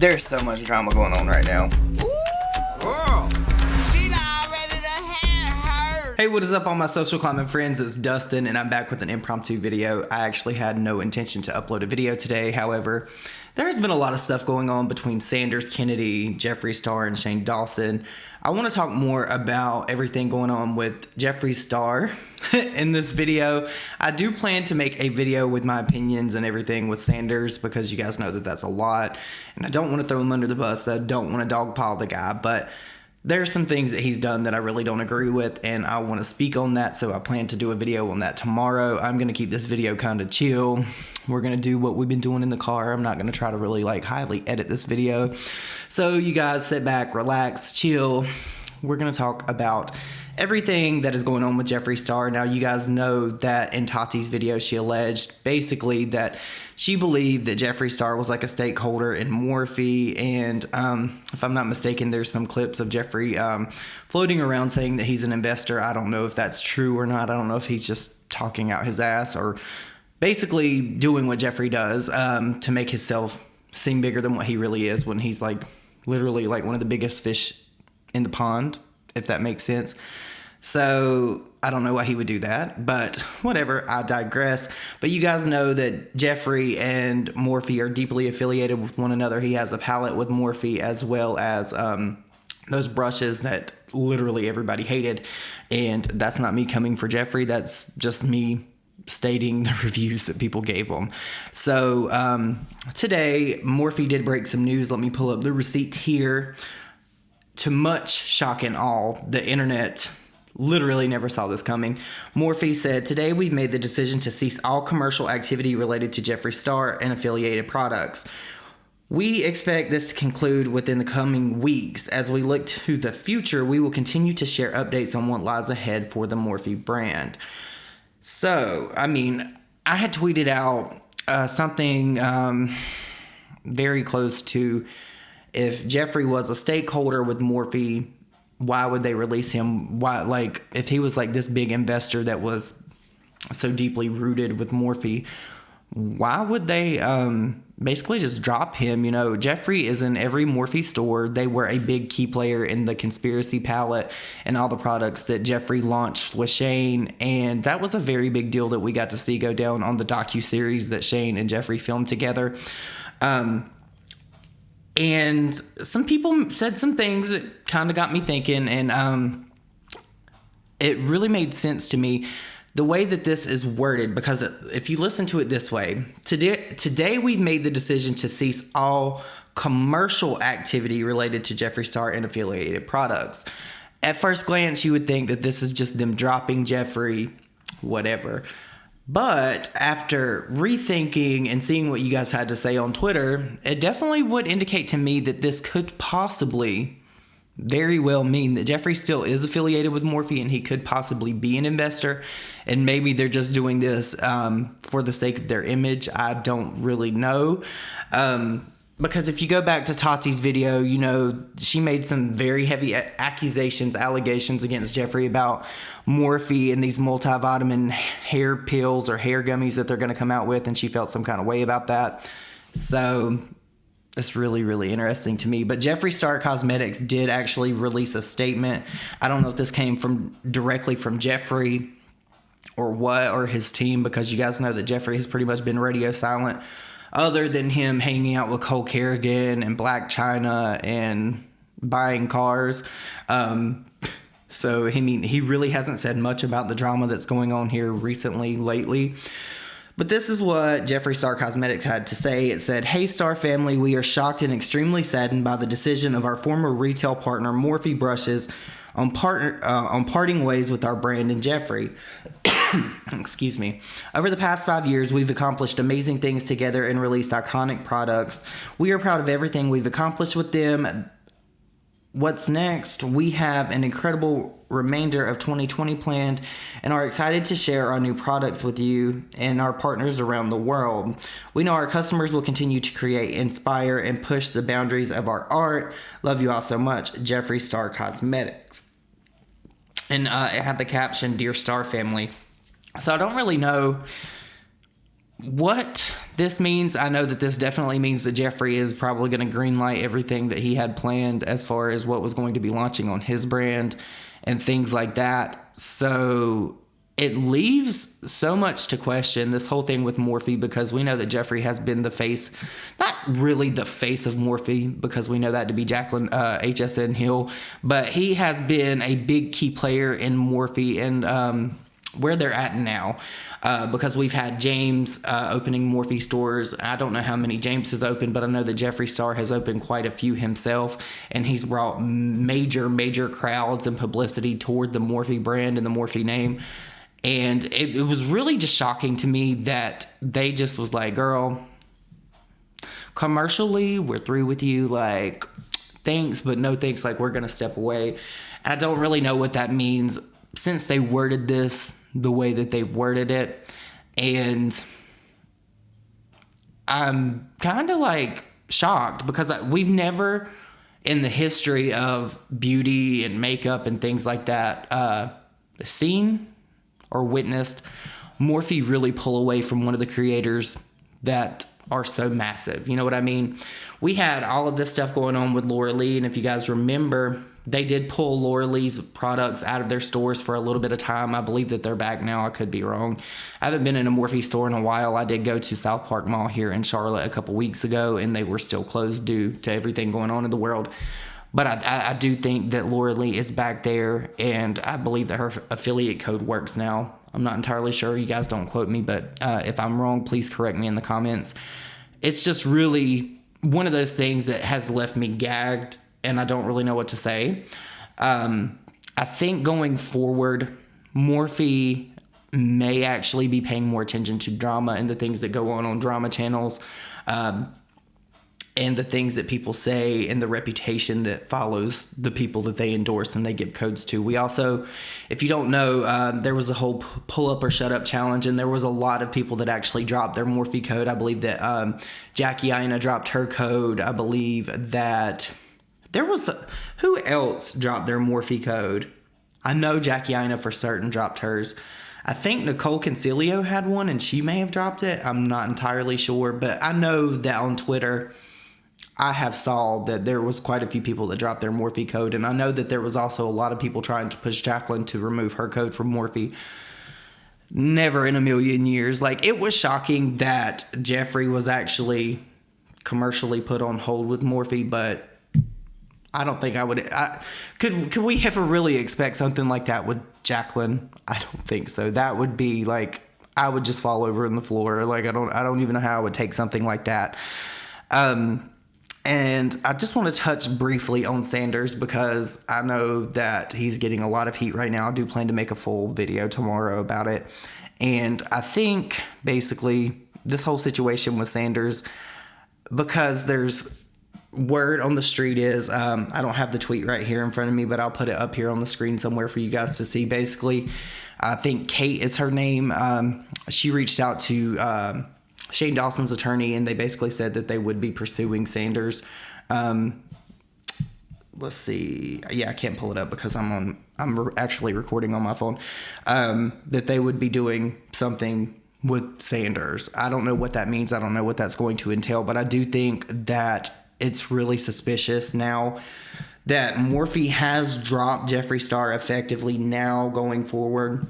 There's so much drama going on right now. Hey, what is up, all my social climbing friends? It's Dustin, and I'm back with an impromptu video. I actually had no intention to upload a video today. However, there has been a lot of stuff going on between Sanders Kennedy, Jeffree Star, and Shane Dawson. I want to talk more about everything going on with Jeffree Star in this video. I do plan to make a video with my opinions and everything with Sanders because you guys know that that's a lot. And I don't want to throw him under the bus. I don't want to dogpile the guy, but there's some things that he's done that I really don't agree with, and I want to speak on that, so I plan to do a video on that tomorrow. I'm going to keep this video kind of chill. We're going to do what we've been doing in the car. I'm not going to try to really highly edit this video. So you guys sit back, relax, chill. We're going to talk about everything that is going on with Jeffree Star. Now, you guys know that in Tati's video, she alleged basically that she believed that Jeffree Star was like a stakeholder in Morphe, and if I'm not mistaken, there's some clips of Jeffree floating around saying that he's an investor. I don't know if that's true or not. I don't know if he's just talking out his ass or basically doing what Jeffree does to make himself seem bigger than what he really is when he's literally one of the biggest fish in the pond, if that makes sense. So I don't know why he would do that, but whatever, I digress. But you guys know that Jeffree and Morphe are deeply affiliated with one another. He has a palette with Morphe as well as those brushes that literally everybody hated. And that's not me coming for Jeffree. That's just me stating the reviews that people gave him. So today, Morphe did break some news. Let me pull up the receipt here. To much shock and awe, the internet literally never saw this coming. Morphe said, "Today we've made the decision to cease all commercial activity related to Jeffree Star and affiliated products. We expect this to conclude within the coming weeks. As we look to the future, we will continue to share updates on what lies ahead for the Morphe brand." So, I had tweeted out something very close to, if Jeffree was a stakeholder with Morphe, why would they release him? Why, if he was this big investor that was so deeply rooted with Morphe, why would they basically just drop him? Jeffree is in every Morphe store. They were a big key player in the conspiracy palette and all the products that Jeffree launched with Shane. And that was a very big deal that we got to see go down on the docuseries that Shane and Jeffree filmed together. And some people said some things that kind of got me thinking, and it really made sense to me the way that this is worded, because if you listen to it this way, today we've made the decision to cease all commercial activity related to Jeffree Star and affiliated products. At first glance, you would think that this is just them dropping Jeffree, whatever. But after rethinking and seeing what you guys had to say on Twitter, it definitely would indicate to me that this could possibly very well mean that Jeffree still is affiliated with Morphe and he could possibly be an investor. And maybe they're just doing this for the sake of their image. I don't really know. Because if you go back to Tati's video, she made some very heavy allegations against Jeffree about Morphe and these multivitamin hair pills or hair gummies that they're going to come out with, and she felt some kind of way about that. So it's really, really interesting to me. But Jeffree Star Cosmetics did actually release a statement. I don't know if this came directly from Jeffree or what, or his team, because you guys know that Jeffree has pretty much been radio silent, other than him hanging out with Cole Kerrigan and Black China and buying cars. So, he really hasn't said much about the drama that's going on here lately. But this is what Jeffree Star Cosmetics had to say. It said, "Hey Star family, we are shocked and extremely saddened by the decision of our former retail partner Morphe Brushes on parting ways with our brand and Jeffree. Excuse me. Over the past 5 years, we've accomplished amazing things together and released iconic products. We are proud of everything we've accomplished with them. What's next? We have an incredible remainder of 2020 planned and are excited to share our new products with you and our partners around the world. We know our customers will continue to create, inspire, and push the boundaries of our art. Love you all so much, Jeffree Star Cosmetics." And it had the caption, "Dear Star Family." So I don't really know what this means. I know that this definitely means that Jeffree is probably going to greenlight everything that he had planned as far as what was going to be launching on his brand and things like that. So it leaves so much to question, this whole thing with Morphe, because we know that Jeffree has been the face, not really the face of Morphe, because we know that to be Jacqueline HSN Hill, but he has been a big key player in Morphe and where they're at now, because we've had James opening Morphe stores. I don't know how many James has opened, but I know that Jeffree Star has opened quite a few himself, and he's brought major crowds and publicity toward the Morphe brand and the Morphe name. And it was really just shocking to me that they just was like, girl, commercially, we're through with you. Like, thanks, but no thanks. Like, we're going to step away. And I don't really know what that means since they worded this the way that they've worded it. And I'm kind of like shocked because we've never in the history of beauty and makeup and things like that seen or witnessed Morphe really pull away from one of the creators that are so massive. You know what I mean? We had all of this stuff going on with Laura Lee, and if you guys remember, they did pull Laura Lee's products out of their stores for a little bit of time. I believe that they're back now. I could be wrong. I haven't been in a Morphe store in a while. I did go to South Park Mall here in Charlotte a couple weeks ago, and they were still closed due to everything going on in the world. But I do think that Laura Lee is back there, and I believe that her affiliate code works now. I'm not entirely sure. You guys don't quote me, but if I'm wrong, please correct me in the comments. It's just really one of those things that has left me gagged, and I don't really know what to say. I think going forward, Morphe may actually be paying more attention to drama and the things that go on drama channels, and the things that people say and the reputation that follows the people that they endorse and they give codes to. We also, if you don't know, there was a whole pull up or shut up challenge, and there was a lot of people that actually dropped their Morphe code. I believe that Jackie Aina dropped her code. I believe that there was, who else dropped their Morphe code? I know Jackie Aina for certain dropped hers. I think Nicole Concilio had one, and she may have dropped it. I'm not entirely sure, but I know that on Twitter, I have saw that there was quite a few people that dropped their Morphe code, and I know that there was also a lot of people trying to push Jacqueline to remove her code from Morphe. Never in a million years. Like, it was shocking that Jeffree was actually commercially put on hold with Morphe, but I don't think I would. Could we ever really expect something like that with Jacqueline? I don't think so. That would be like, I would just fall over on the floor. Like, I don't even know how I would take something like that. And I just want to touch briefly on Sanders because I know that he's getting a lot of heat right now. I do plan to make a full video tomorrow about it. And I think basically this whole situation with Sanders, because there's word on the street is, I don't have the tweet right here in front of me, but I'll put it up here on the screen somewhere for you guys to see. Basically, I think Kate is her name. She reached out to Shane Dawson's attorney, and they basically said that they would be pursuing Sanders. Let's see. Yeah, I can't pull it up because I'm actually recording on my phone. That they would be doing something with Sanders. I don't know what that means. I don't know what that's going to entail, but I do think that it's really suspicious now that Morphe has dropped Jeffree Star effectively now going forward.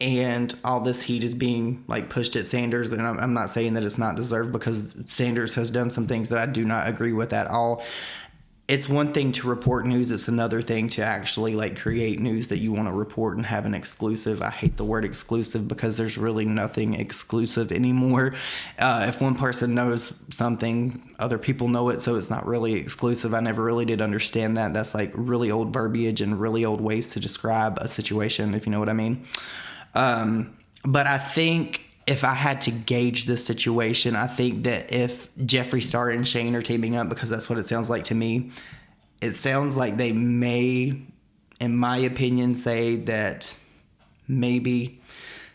And all this heat is being like pushed at Sanders, and I'm not saying that it's not deserved, because Sanders has done some things that I do not agree with at all. It's one thing to report news, it's another thing to actually like create news that you want to report and have an exclusive. I hate the word exclusive because there's really nothing exclusive anymore. If one person knows something, other people know it, so it's not really exclusive. I never really did understand that. That's like really old verbiage and really old ways to describe a situation, if you know what I mean. But I think if I had to gauge this situation, I think that if Jeffree Star and Shane are teaming up, because that's what it sounds like to me, it sounds like they may, in my opinion, say that maybe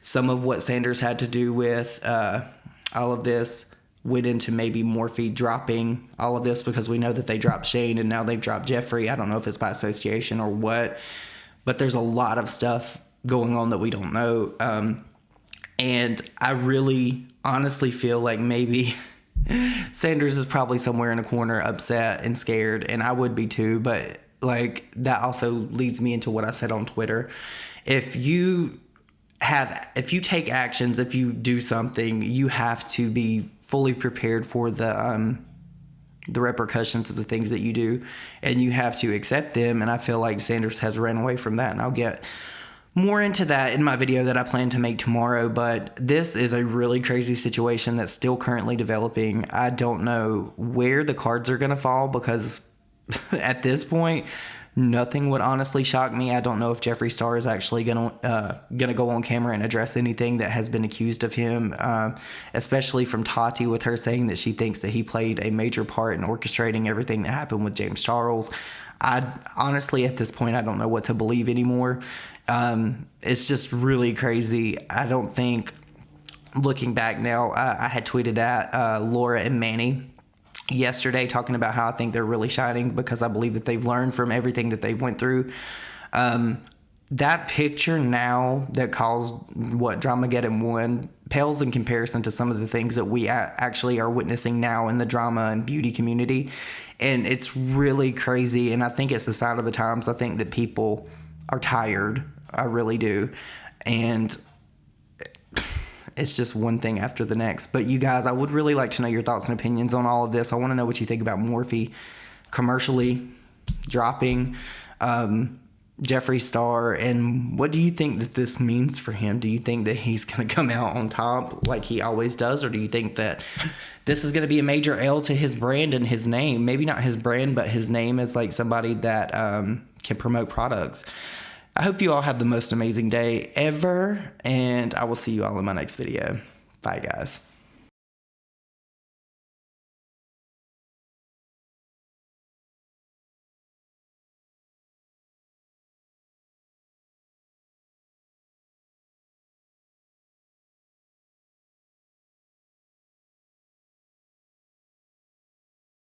some of what Sanders had to do with all of this went into maybe Morphe dropping all of this, because we know that they dropped Shane and now they've dropped Jeffree. I don't know if it's by association or what, but there's a lot of stuff going on that we don't know. And I really honestly feel like maybe Sanders is probably somewhere in a corner upset and scared, and I would be too, but like that also leads me into what I said on Twitter. If you take actions, if you do something, you have to be fully prepared for the repercussions of the things that you do, and you have to accept them. And I feel like Sanders has ran away from that, and I'll get more into that in my video that I plan to make tomorrow. But this is a really crazy situation that's still currently developing. I don't know where the cards are going to fall, because at this point, nothing would honestly shock me. I don't know if Jeffree Star is actually gonna go on camera and address anything that has been accused of him, especially from Tati, with her saying that she thinks that he played a major part in orchestrating everything that happened with James Charles. I honestly, at this point, I don't know what to believe anymore. It's just really crazy. I don't think, looking back now, I had tweeted at Laura and Manny yesterday talking about how I think they're really shining because I believe that they've learned from everything that they've went through. That picture now that caused what Dramageddon 1 pales in comparison to some of the things that we actually are witnessing now in the drama and beauty community. And it's really crazy. And I think it's a sign of the times. I think that people are tired. I really do. And it's just one thing after the next. But you guys, I would really like to know your thoughts and opinions on all of this. I want to know what you think about Morphe commercially dropping Jeffree Star, and what do you think that this means for him? Do you think that he's going to come out on top like he always does, or do you think that this is going to be a major L to his brand and his name? Maybe not his brand, but his name as like somebody that can promote products. I hope you all have the most amazing day ever, and I will see you all in my next video. Bye, guys.